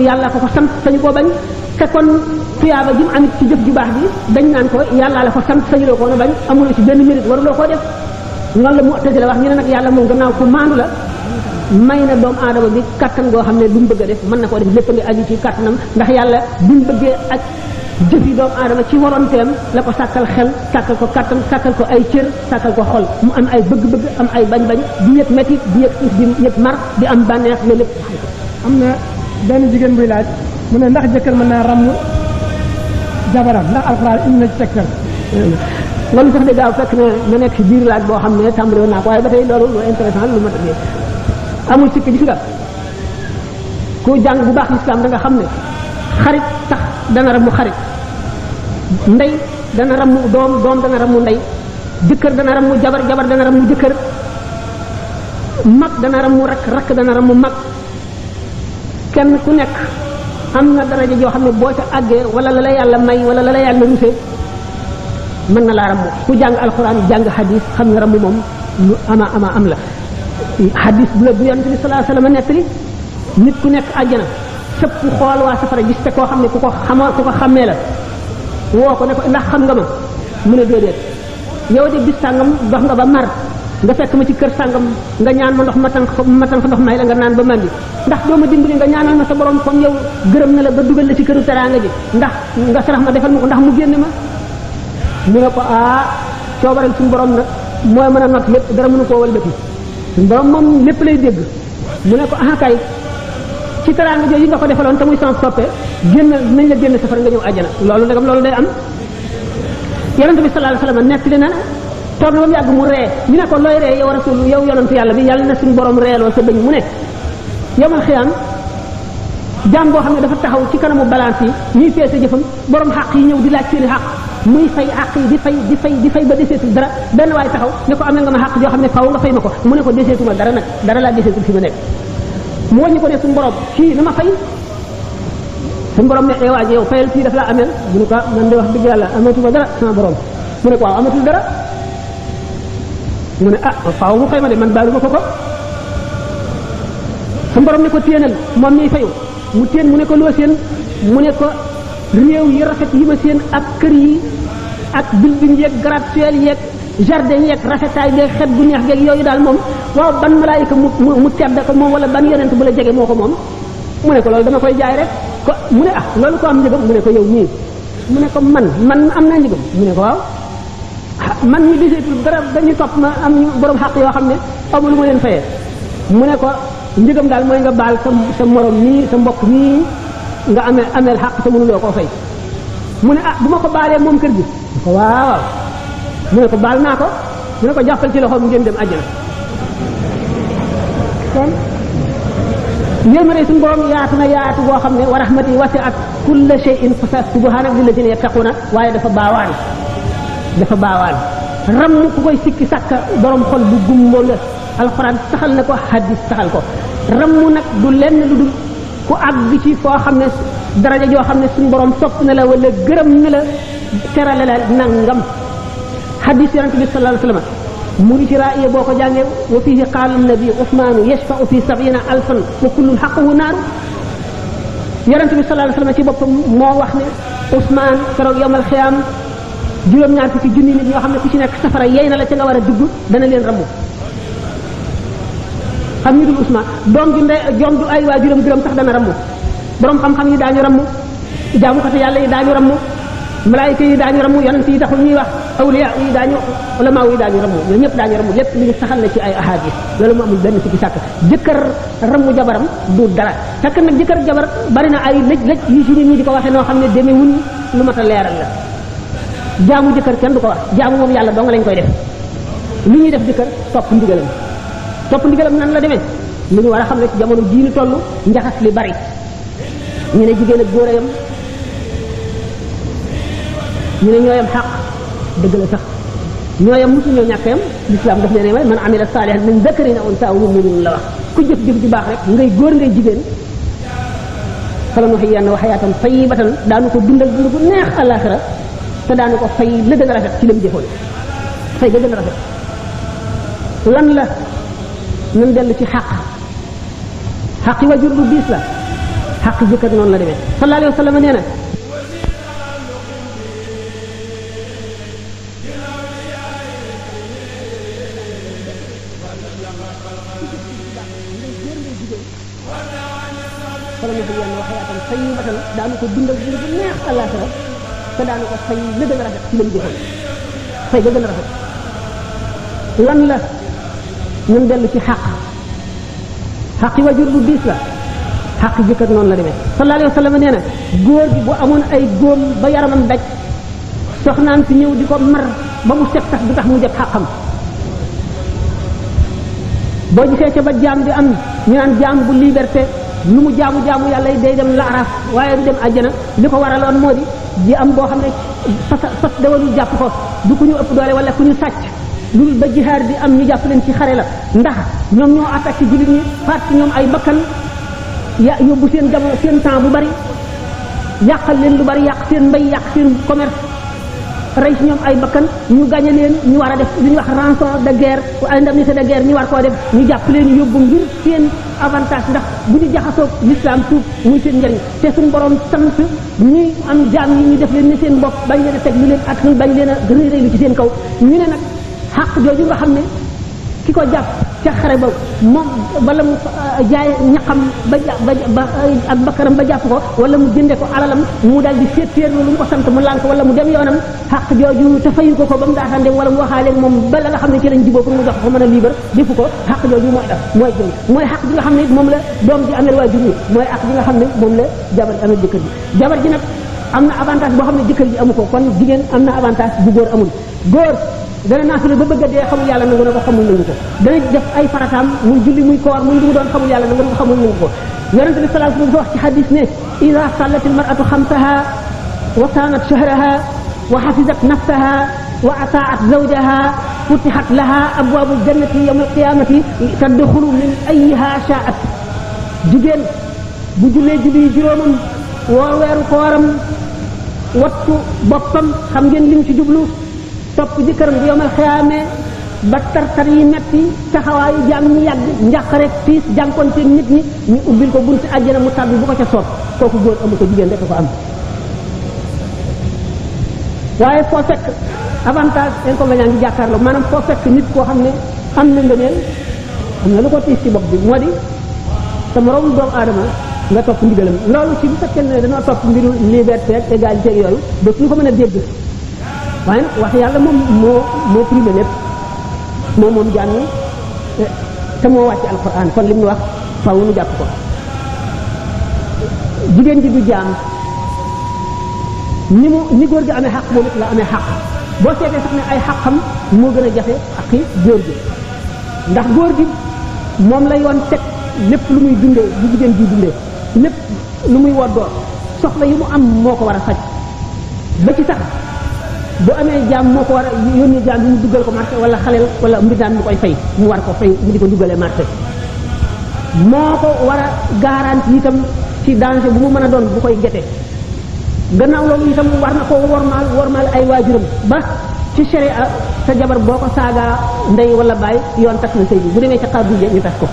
yàlla ko sant sañu koo bañ te kon tuyaaba ji mu amit ci jëf ju baax bi dañ naan ko yàlla la ko sant sañuloo ko na bañ amuloo ci benn mérite waruloo koo def noonu la mu'tazila wax ñu ne nag yàlla moom gannaaw ko maandu la may na doomu aadama bi kattan goo xam ne lu mu bëgg a def mën na koo def lépp nga aju ci kattanam ndax yàlla bi mu bëggee ak jëfi doomu aadama ci waronteem la ko sàkkal xel sàkkal ko kattan sàkkal ko ay cër sàkkal ko xol mu am ay bëgg-bëgg am ay bañ-bañ di yëg métit di yëg xiif di yëg mar di am bànneex loolu lépp am na benn jigéen buy laaj mu ne ndax jëkkër mën naa ràmm jabaram ndax alxuraan indi na ci tegtal loolu sax de gaaw fekk na nekk ci biir laaj boo xam ne tàmbali woon naa ko waaye ba tey loolu lu intéressant lu ma tëddee amul sikk gis nga ku jàng bu baax lislaam da nga xam ne xarit tax dana ramu xarit ndey dana ramu doom dana ramu ndey jëkkër dana ramu jabar dana ramu jëkkër mag dana ramu rakk dana ramu mag kenn ku nekk am na daraja joo xam ne boo ca àggee wala la la yàlla may wala la la yàlla rusee mën na laa ramu ku jàng alxuraan jàng hadis xam ne ramu moom lu am la hadis bu la bu yonent bi sallallahu alayhi wasallam nettali nit ku nekk àjjana sëpp xool waa safara gis te koo xam ne ku ko xàmmee la woo ko ne ko ndax xam nga ma mu ne déedéet yow de bis sàngam dox nga ba mar nga fekk ma ci kër sàngam nga ñaan ma ndox ma tànk ndox may la nga naan ba mandi ndax doo ma dimbali nga ñaanal ma sa borom comme yow gërëm na la ba dugal la ci këru teraanga ji ndax nga sarax ma defal ma ko ndax mu génne ma mu ne ko coobareel suñu borom nag mooy mën a not lépp dara mënu koo walbati suñu borom moom lépp lay dégg mu ne ko kay ci teraanga jooju nga ko defaloon te muy sans soppe génn nañ la génn safara nga ñëw àjjana loolu ndegam loolu day am yonente bi sallallahu alayhi wasallam nekk li na toog na ba mu yàgg mu ree ñu ne ko looy ree yow rasul yow yonentu yàlla bi yàlla na suñu borom reeloo sa bëñ mu ne yomal xiyaam jaam boo xam ne dafa taxaw ci kanamu balance yi ñuy feese jëfam borom xaq yi ñëw di laaj seeni xaq muy fay xaq yi di fay ba deseetul dara benn waay taxaw ne ko amee nga ma xaq yoo xam ne faw nga fay ma ko mu ne ko deseetuma dara nag dara laa deseetul fi ma nekk mu wàññi ko ne suñu borom kii na ma fay suñu borom ne waaj yow fayal kii daf laa ameel mu ne ko man de wax dëgg yàlla amatuma dara sama borom mu ne ko waaw amatul dara mu ne faaw mu fay ma de man baalu ma ko suñu borom ne ko téenal moom miy fayu mu téen mu ne ko loo seen mu ne ko réew yi rafet yi ma seen ak kër yi ak building yeeg gratte-ciel yeeg jardin yeeg rafetaay yeeg xet gu neex geeg yooyu daal moom waaw ban malaayika mu tedd ko moom wala ban yonent bu la jege moo ko moom mu ne ko loolu dama koy jaay rek ko mu ne loolu ko am njëgam mu ne ko yow nii mu ne ko man am naa njëgam mu ne ko waaw man ñu deseetul dara dañuy topp ma am ñu borom xaq yoo xam ne amul lu ma leen fayee mu ne ko njëgam daal mooy nga baal sa morom nii sa mbokk nii nga ameel xaq te mënuloo koo fay mu ne bu ma ko baalee moom kër gi mu ko waaw mu ne ko baal naa ko mu ne ko jàppal ci loxoom ngeen dem àjjana kon yërmande suñu borom yaatu na yaatu boo xam ne wa rahmati wasi'at kulla shay'in fa subhaana lillazina yattaquna waaye dafa baawaan ram ku koy sikki sàkka borom xol bu gumbo la alxuraan saxal na ko hadis saxal ko rammu nag du lenn lu dul ku àgg ci foo xam ne daraja joo xam ne suñu borom sopp na la wala gërëm na la terale la nangam hadis yonent bi sallallahu alayhi wasallam mu ngi ci raaya boo ko jàngee wa fihi qaala nabi Usmaanu yashfa'u fi 70,000 wa kullun haqquhu naaru yonent bi sallallahu alayhi wasallam ci boppam moo wax ne Usmaan keroog yawmal xiyaam juróom-ñaar fukki junni nit ñoo xam ne ku ci nekk safara yey na la ca nga war a dugg dana leen rammu xam ñu dul Usmaan doom ju ay waajuram juróom sax dana rammu borom xam-xam yi daañu rammu jaamukati yàlla yi daañu rammu malaayika yi daañu rammu yonent yi taxul ñuy wax awliya yi daañu ulama yi daañu rammu ñoom ñëpp daañu rammu lépp li ñu saxal na ci ay ahadis loolu mu amul benn sikki sàkk jëkkër rammu jabaram du dara fekk nag jëkkër jabar bari na ay lëj yi ci nit ñi di ko waxee noo xam ne demewul lu mat a leeral la jaamu jëkkër kenn du ko wax jaamu moom yàlla dong lañ koy def lu ñuy def jëkkër topp ndigalam nan la demee lu ñu war a xam ne ci jamono jii ñu toll njaxas li bari ñu ne jigéen ak góor a yam ñu ne ñooyam xaq dëgg la sax ñooyam mosu ñoo ñàkk yam lislaam daf leen may man amila saalihan min dakarin aw unsaa wa huwa mu'minun la wax ku jëf jëf ju baax rek ngay góor ngay jigéen falanuhyiyannahu hayaatan tayyibatan daanu ko dundal dund bu neex àllaaxira te daanu ko fay la gën a rafet ci lam jëfoon fay ga gën a rafet lan la nan dellu ci xaqi wajur bu diis la xaqi jëkkër noonu la demee sallallahu alayhi wa sallam nee na daanu ko dundal dund bu neex àllaaxira te daanu ko fay la gën a rafet ci lam jëfoon fay ga gën a rafet lan la ñun dellu ci xaqi wajur bu diis la xaqi jëkkër noonu la demee sallallahu alayhi wa sallam nee na góor gi bu amoon ay góom ba yaramam daj soxnaam si ñëw di ko mar ba mu set sax du tax mu jot xaqam boo gisee ca ba jaam bi am ñu naan jaam bu liberté lu mu jaamu yàlla day dem laaraaf waaye du dem àjjana li ko waraloon moo di ji am boo xam ne fas dawalul jàpp ko du ku ñu ëpp doole wala ku ñu sàcc loolu ba jihaar di am ñu jàpp leen ci xare la ndax ñoom ñoo attaqué jullit ñi faat ci ñoom ay bakkan yóbbu seen jamono seen temps bu bari yàqal leen lu bari yàq seen mbay yàq seen commerce rey si ñoom ay bakkan ñu gañe leen ñu war a def lu ñuy wax rançon de guerre indemnité de guerre ñu war koo def ñu jàpp leen yóbbu ngir seen avantage ndax bu ñu jaxasoo l'islam tuub muy seen njëriñ te suñu borom sant ñuy am jaam yi ñu def leen ni seen bopp bañ leen a teg lu leen ak bañ leen a rëy rëylu ci seen kaw ñu ne nag xàq jooju nga xam ne ki ko jàpp ca xare ba moom wala mu jaay ñaqam ba ak bakkaram ba jàpp ko wala mu jënde ko alalam mu daal di féetéer lu mu ko sant mu lànk wala mu dem yoonam xaq jooju te fayu ko ba mu daataan dem wala mu waxaale moom ba la nga xam ne ci lañ jiboo pour mu jox ko mën a libre defu ko xaq jooju mooy xaq bi nga xam ne moom la doom ji amel waajur yi mooy xaq bi nga xam ne moom la jabar ji amel jëkkër ji jabar ji nag am na avantage boo xam ne jëkkër ji amu ko kon jigéen am na avantage bu góor amul góor dana naafila ba bëgg a dee xamul yàlla nangu na ko xamul nangu ko dana def ay farataam muy julli muy koor muy lu mu doon xamul yàlla nangu na ko xamul nangu ko yonente bi sallallahu alayhi wasallam wax ci hadis ne ida sallat al mar'atu xamsaha wa saanat shahraha wa hafizat nafsaha wa ataat zawjaha futihat laha abwaabu jannati yawm al qiyamati tadxulu min ayyiha sha'at jigéen bu jullee julli juróomam woor weeru kooram wattu boppam xam ngeen lim ci jublu topp jëkkëram bu yomal xiyaamee ba tartar yi metti taxawaayu jaam ñi yàgg njàqare tiis jànkonte nit ñi ñu ubbil ko bunti àjjana mu tàbbi bu ko ca soob kooku góor amu ko jigéen rek ko am waaye foo fekk avantage inconvénient ngi jàkkaarloo maanaam foo fekk nit koo xam ne am na ngëneel am na lu ko tiis ci bopp bi moo di sa moroom doomu aadama nga topp ndigalam loolu ci bu fekkee ne dañoo topp mbiru liberté ak égalité ak yooyu dootu ñu ko mën a dégg waaye nag wax yàlla moom moo primé lépp moom jaam ñi te moo wàcc alquran kon li mu wax faaw nu jàpp ko jigéen ji du jaam ni góor gi amee xaq moom it la amee xaq boo seetee sax ne ay xaqam moo gën a jafe ak i góor gi ndax góor gi moom la yoon teg lépp lu muy dundee bu jigéen ji dundee lépp lu muy woddoo soxla yi mu am moo ko war a faj ba ci sax bu amee jaam moo ko war a yónnee jaam bi mu duggal ko marché wala xaleel wala mbindaan mu koy fay mu war ko fay mu di ko duggalee marché moo ko war a garanti itam ci danger bu mu mën a doon bu koy gete gannaaw loolu itam war na ko wormaal ay waajuram ba ci sharia sa jabar boo ko saagaa ndey wala baay yoon tas na sëy bi bu demee ca xaar ñu tas ko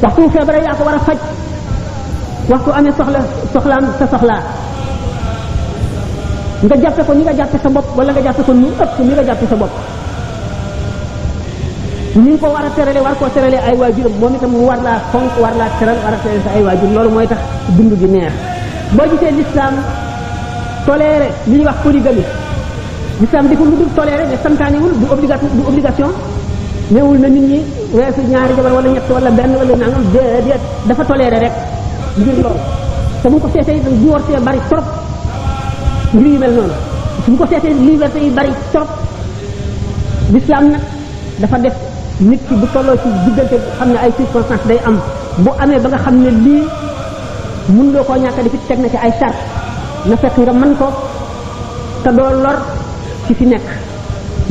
waxtu feebare yaa ko war a faj waxtu amee soxlaam sa soxlaa nga jàppe ko ni nga jàppe sa bopp wala nga jàppe ko nu ëpp ni nga jàppe sa bopp ni nga ko war a terale war koo terale ay waajuram moom itam mu war laa fonk war laa teral war a terale sa ay waajur loolu mooy tax dund gi neex boo gisee l'islam toléré li ñuy wax polygamie l'islam di ko lu dul toléré mais santaaniwul du obligation néewul na nit ñi weesu ñaari jabar wala ñett wala benn wala nangam déedéet dafa toléré rek ngir loolu te bu ko seetee itam divorce bari trop ngir yu mel noonu suñ ko seetee liberté yi bari trop l'islam nag dafa def nit ki bu tolloo ci diggante xam ne ay circonstances day am bu amee ba nga xam ne lii mun loo koo ñàkk di fi teg na ci ay charte na fekk nga mën ko te doo lor ci fi nekk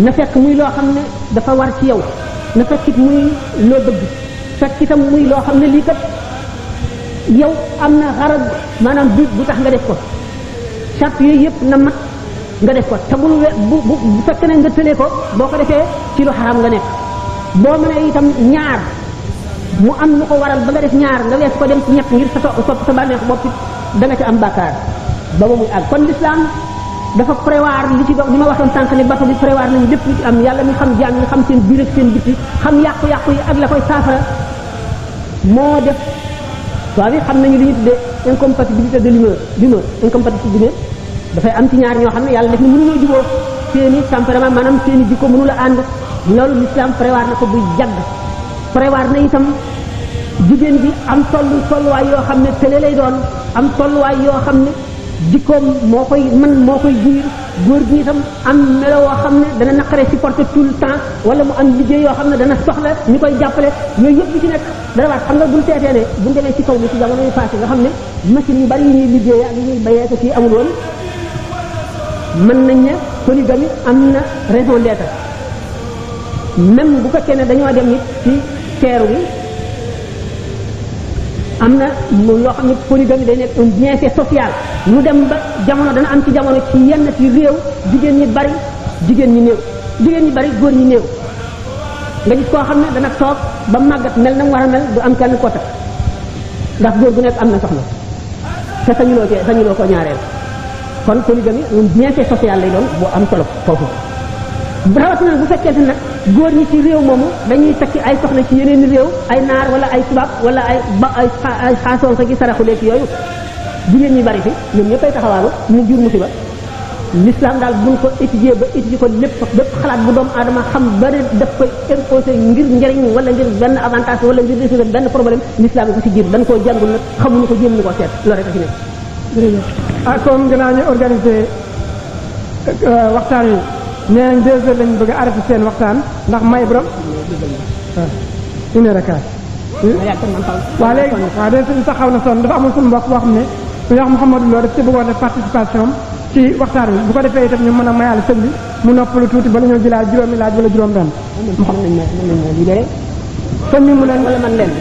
na fekk muy loo xam ne dafa war ci yow na fekk it muy loo bëgg fekk itam muy loo xam ne lii kat yow am na xarab maanaam bu tax nga def ko charte yooyu yëpp na mat nga def ko te bu fekk ne nga tëlee ko boo ko defee ci lu xaraam nga nekk boo mënee itam ñaar mu am lu ko waral ba nga def ñaar nga wees ko dem ci ñett ngir sa bànneex bopp it da nga ci am bàkkaar ba ba muy àgg kon l'islam dafa prévoir li ci dox ni ma waxoon sànq ne bato bi prévoir nañu lépp li ci am yàlla mi xam jaam ñi xam seen biir ak seen biti xam yàqu-yàqu yi ak la koy saafara moo def waaw bi xam nañu li ñu tuddee incompatibilité de l'humeur incompatibilité dafay am ci ñaar ñoo xam ne yàlla def ni mënuñoo juboo seeni tempérament maanaam seeni jikko mënu la ànd loolu l'islam prévoir na ko bu jagg prévoir na itam jigéen bi am tolluwaay yoo xam ne télé lay doon am tolluwaay yoo xam ne jikkoom moo koy jiir góor gi itam am melo woo xam ne dana naqaree supporter tout le temps wala mu am liggéey yoo xam ne dana soxla ñu koy jàppale yooyu yëpp ci nekk dara waat xam nga buñ seetee ne buñ demee ci kaw bi ci jamono yu passé nga xam ne machine yu bari yi ñuy liggéey ak yi ñuy bayee ko fii amul woon mën nañ ne polygamie am na raison d'être même bu fekkee ne dañoo dem it ci teeru bi am na loo xam ne polygamie day nekk un bienfait social ñu dem ba jamono dana am ci jamono ci yenn ci réew jigéen ñi bari jigéen ñi néew jigéen ñi bari góor ñi néew nga gis koo xam ne dana toog ba màggat mel na mu war a mel du am kenn ko takk ndax góor gu nekk am na soxna te sañuloo ko ñaareel kon polygamie un bienfait social lay doon bu am solo foofu rawatina bu fekkente nag góor ñi ci réew moomu dañuy takki ay soxna ci yeneen réew ay naar wala ay tubaab wala ay xaasoon sa gi saraxuleeg yooyu jigéen ñi bari fi ñoom ñëppay taxawaalu mu jur musiba l'islam daal buñ ko étudier ba étudier ko lépp xalaat bu doomu aadama xam bari daf koy imposé ngir njëriñ wala ngir benn avantage wala ngir résoudre benn problème l'islam yi ko ci jiir dañ koo jàngul nag xamuñu ko jéem ñu ko seet loolu rek a ci nekk. ah comme gannaaw ñu organisé waxtaan wi nee nañ 2 heures lañ bëgg a arrêté seen waxtaan ndax may borom waaw 1 heure et quart. waaw léegi waaw dañ suñu sax xaw na sonn dafa amoon suñu mbokk boo xam ne ku wax Mouhamadou Lo daf ci bëggoon def participation ci waxtaan wi bu ko defee itam ñu mën a mayaale sëñ bi mu noppalu tuuti ba la ñëw jëlaat juróomi laaj wala juróom benn. mën nañ ma libéré. sëñ bi mu leen wala man leen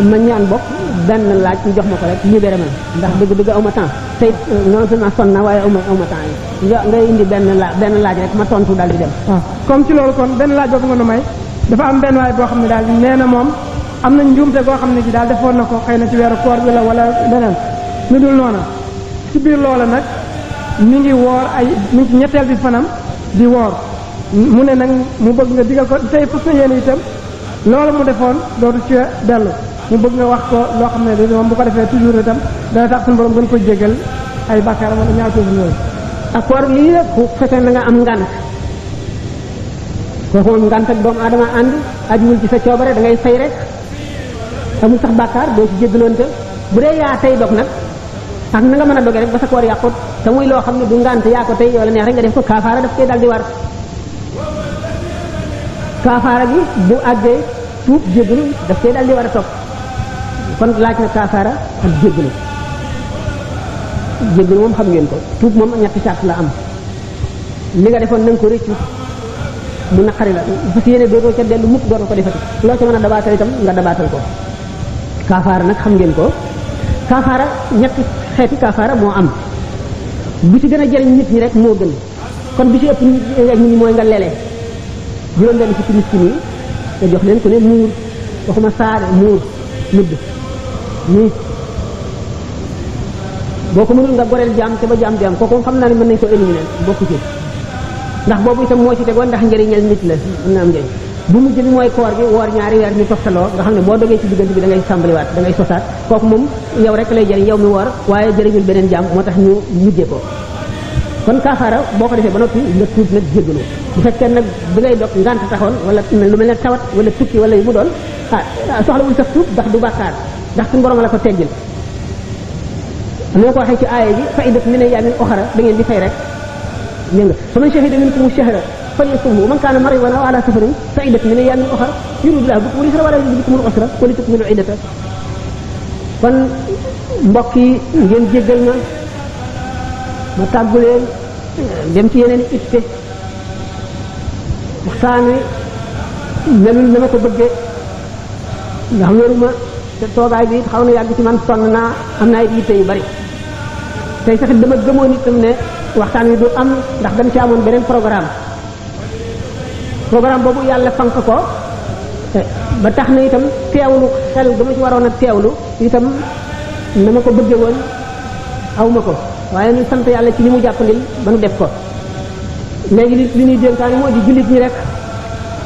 ma ñaan bokk benn laaj ñu jox ma ko rek libéré ma ndax dëgg aw ma temps tey non seulement sonn na waaye aw ma temps yi ngay indi benn laaj rek ma tontu daal di dem. waaw comme ci loolu kon benn laaj boobu nga nu may dafa am benn waay boo xam ne daal nee na moom am na njuumte goo xam ne ci daal defoon na ko xëy na ci weeru koor bi la wala leneen lu dul noona ci biir loola nag mi ngi woor mi ngi ci ñetteel bi fanam di woor mu ne nag mu bëgg nga digal ko tey fas na yéene itam loolu mu defoon dootu ci dellu mu bëgg nga wax ko loo xam ne moom bu ko defee toujours itam dana tax suñu borom gën ko jégal ay bàkkaar wala ñaaw tuuti yooyu. accord lii la bu fekkee na nga am ngànt kooku moom ngànt ak doomu aadama ànd ajuwul ci sa coobare da ngay fay rek amul sax bàkkaar doo ci jéggaloonte bu dee yaa tey dog nag ak na nga mën a doge rek ba sa koor yàqut te muy loo xam ne du ngànt yaa ko tey wala neex rek nga def ko kaafaara daf koy daal di war kaafaara gi bu àggee tuub jéggalu daf koy daal di war a topp kon laaj na kaafaara ak jéggalu jéggalu moom xam ngeen ko tuub moom ñetti sart la am li nga defoon na nga ko rëccu mu naqari la bu si yéene dootoo ca dellu mukk dootoo ko defati loo ca mën a dabaatal itam nga dabaatal ko kaafaara nag xam ngeen ko kaafaara ñetti xeeti kaafaara moo am bi ci gën a jëriñ nit ñi rek moo gën kon bi ci ëpp nit ñi mooy nga lele juróom benn fukki miskin yi nga jox leen ku ne muur waxuma saare muur mudd nii boo ko mënul nga goreel jaam te ba jaam kooku xam naa ne mën nañ ko éliminer bokku ci ndax boobu itam moo ci tegoon ndax njëriñal nit la mën na am njëriñ bu mujj bi mooy koor gi woor ñaari weer ñu toftaloo nga xam ne boo dogee ci diggante bi da ngay sàmbaliwaat da ngay sosaat kooku moom yow rek lay jëriñ yow mi woor waaye jëriñul beneen jaam moo tax ñu mujjee ko kon kaafaara boo ko defee ba noppi nga tuub nag jéggalu bu fekkee nag bi ngay dog ngànt taxoon wala lu mel ne tawat wala tukki wala yu mu doon soxlawul sax tuub ndax du bàkkaar ndax suñu borom la ko teggil am na ko waxee ci aaya ji fa iddat min ayaamin uxra da ngeen di fay rek dégg nga fa man shahida minkum shahra falyasumhu wa man kaana maridan aw ala safarin fa iddat min ayaamin uxra yuridu llaahu bikumul yusra wa laa yuridu bikumul usra wa litukmilu iddata kon mbokk yi ngeen jéggal ma tàggu leen dem ci yeneen itte waxtaan wi melul na ma ko bëggee ndax wéruma te toogaay bi xaw na yàgg ci man sonn naa am naa it yitte yu bari tey sax dama gëmoon itam ne waxtaan wi du am ndax dañ ci amoon beneen programme boobu yàlla fank ko ba tax na itam teewlu xel dama ci waroon a teewlu itam na ma ko bëggee woon aw ma ko waaye ñu sant yàlla ci li mu jàppandil ba nu def ko léegi li ñuy dénkaani moo di jullit ñi rek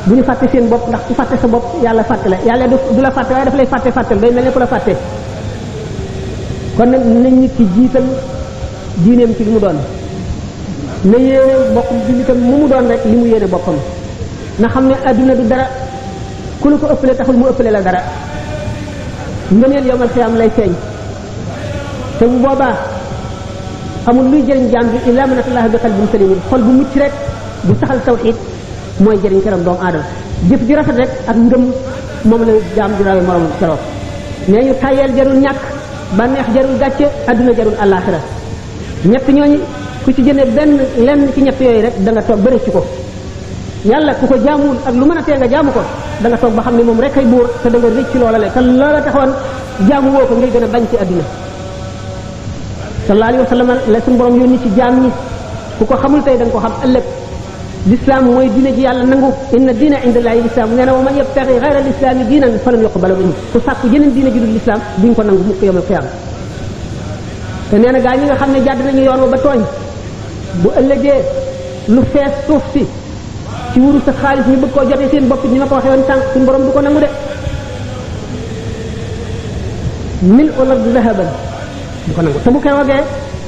bu ñu fàtte seen bopp ndax ku fàtte sa bopp yàlla fàtte la yàlla du la fàtte waaye daf lay fàttel day mel ne ku la fàtte kon nag nañ nit ki jiital diineem ci li mu doon na yéene bokk jullitam mu doon rek li mu yéene boppam na xam ne adduna du dara ku la ko ëppale taxul mu ëppale la dara ngëneel yowmal xiyaam lay feeñ te bu boobaa amul luy jëriñ jaam bi illa man atallaha bi qalbin salim xol bu mucc rek bu saxal tawxiid mooy jëriñ keroog doomu aadama jëf ji rafet rek ak ngëm moom la jaam di rawee morom keroog nee ñu tayeel jarul ñàkk bànneex jarul gàcce adduna jarul àllaaxira ñett ñooñu ku ci jëne lenn ci ñett yooyu rek da nga toog ba rëcc ko yàlla ku ko jaamuwul ak lu mën a tee nga jaamu ko da nga toog ba xam ne moom rek ay buur te da nga rëcc loola le te loola taxoon jaamu woo ko ngay gën a bañ ci àdduna sallallahu alayhi wa sallam la suñu borom yónni ci jaam ñi ku ko xamul tey da nga ko xam ëllëg l'islam mooy diine ji yàlla nangu inna diina inda llahi l'islam nee na wa man yabtaxi xayra l'islami diinan falan yuqbala minhu ku sàkku jeneen diine ji dul l'islam duñ ko nangu mukk yawmal qiyaama te nee na gaa ñi nga xam ne jàdd nañu yoon wa ba tooñ bu ëllëgee lu fees suuf si ci wuru sa xaalis ñu bëgg koo jotee seen bopp ni ma ko waxee woon sànq suñu borom du ko nangu de mil wala zahaban du ko nangu te bu keroogee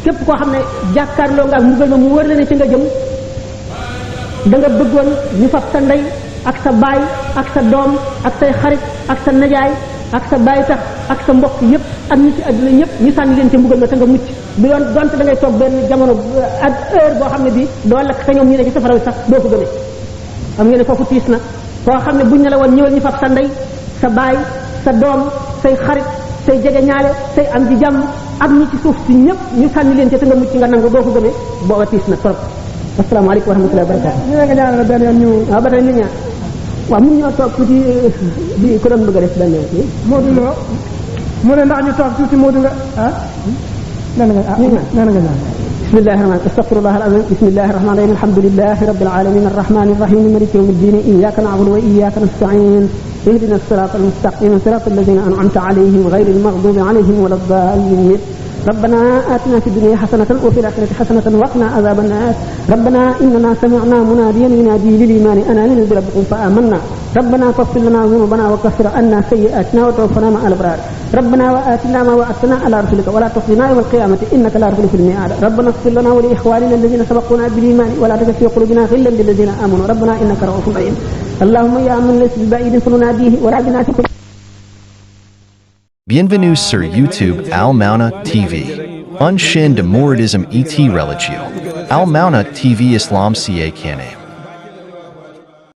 képp koo xam ne jàkkaarloo nga ak mbugal ma mu wër la ne ci nga jëm da nga bëggoon ñu fab sa ndey ak sa baay ak sa doom ak say xarit ak sa najaay ak sa baay tax ak sa mbokk yépp ak ñi ci àdduna ñëpp ñu sànni leen ci mbugal ma te nga mucc bi doon donte da ngay toog benn jamono ak heure boo xam ne bii doo lakk te ñoom ñu ne ci safara sax doo ko gëmee xam ngeen ne foofu tiis na koo xam ne buñ ne la woon ñëwal ñu fab sa ndey sa baay sa doom say xarit say jege ñaale say am ji jàmm ak ñi ci suuf si ñëpp ñu sànni leen ci te nga mucc nga nangu doo ko gëmee booba tiis na trop asalaamaaleykum wa rahmatullahi wa barakatuh ñu ne nga ñaanal benn yoon ñu waaw ba tey nit ñaa waaw mun ñoo toog tuuti di ko doon bëgg a def benn yoon kii Modou Lo mu ne ndax ñu toog tuuti Modou nga nee na nga ñaan بسم الله الرحمن الرحيم استغفر الله العظيم بسم الله الرحمن الرحيم الحمد لله رب العالمين الرحمن الرحيم مالك يوم الدين اياك نعبد واياك نستعين اهدنا الصراط المستقيم صراط الذين انعمت عليهم غير المغضوب عليهم ولا الضالين ربنا آتنا في الدنيا حسنة وفي الآخرة حسنة وقنا عذاب النار ربنا إننا سمعنا مناديا ينادي للإيمان أن آمنوا بربكم فآمنا ربنا فاغفر لنا ذنوبنا وكفر عنا سيئاتنا وتوفنا مع الأبرار ربنا وآتنا ما وعدتنا على رسلك ولا تخزنا يوم القيامة إنك لا تخلف الميعاد ربنا اغفر لنا ولإخواننا الذين سبقونا بالإيمان ولا تجعل في قلوبنا غلا للذين آمنوا ربنا إنك رؤوف رحيم اللهم يا من ليس ببعيد فنناديه ولا بنا تكن. Bienvenue sur YouTube Al-Mauna TV. Un chaîne de mouridisme et religieux. Al-Mauna TV Islam ca Kane.